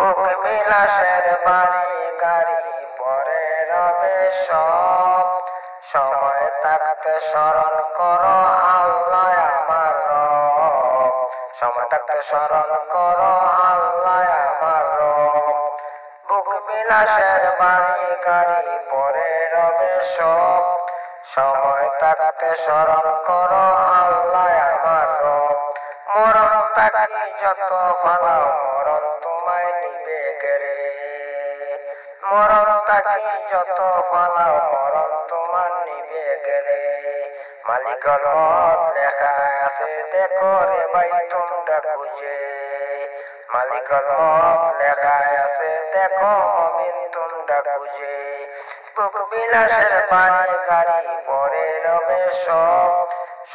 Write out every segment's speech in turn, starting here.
বুক বিলাসের বাড়ি গাড়ি পরে রবে সব, সময় থাকতে স্মরণ করো আল্লাহ আমার রব, সময় থাকতে স্মরণ করো আল্লাহ আমার রব। বুক বিলাসের বাড়ি গাড়ি পরে রবে সব, সময় থাকতে স্মরণ করো আল্লাহ আমার রব। মরণ তাকি যত পালাও মরণ তোমায় নিবে গেরে, মরণ তাকি যত পালাও মরণ তোমার নিবে গেরে। মালিকের মত লেখা আছে দেখো রে ভাই তোমরা খুঁজে, মালিকের মত লেখা আছে দেখো মুমিন তোমরা খুঁজে। বুক বিলাসের বাড়ি গাড়ি পরে রবে সব,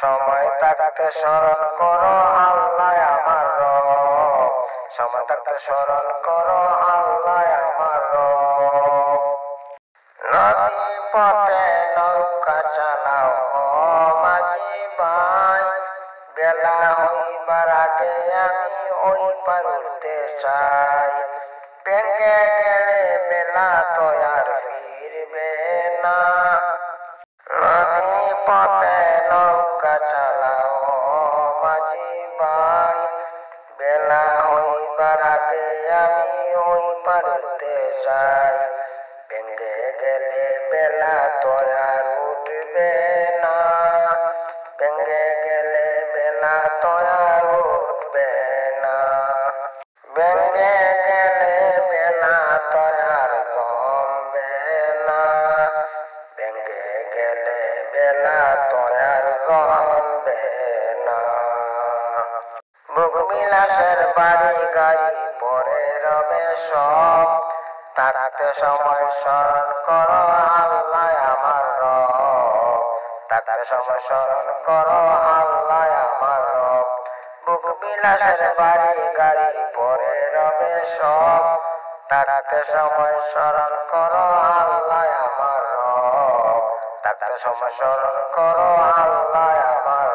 সময় থাকতে স্মরণ করো আল্লাহ আমার রব, সময় থাকতে স্মরণ করো আল্লাহ আমার রব। নদী পথে নৌকা চালাও ও মাঝি ভাই, বেলা হইবার আগে আমি ওই পার উঠতে চাই। ভেঙে গেলে বেলা তো আর ফিরবে না, নদী পথে নৌকা চালাও মাঝি ভাই, বেলা হইবার আগে আমি ওই পার উঠতে চাই। ভেঙে গেলে বেলা তো আর উঠবে না, ভেঙে গেলে বেলা তো আর উঠবে না, ভেঙে গেলে বেলা তো আর জমবে না, ভেঙে গেলে বেলা তো আর জমবে না। বুক বিলাসের বাড়ি গাড়ি পরে রবে সব, থাকতে সময় স্মরণ করো আল্লাহ আমার রব, থাকতে সময় স্মরণ করো আল্লাহ আমার রব। বুক বিলাসের বাড়ি গাড়ি পরে রবে সব, থাকতে সময় স্মরণ করো আল্লাহ আমার রব, থাকতে সময় স্মরণ করো আল্লাহ আমার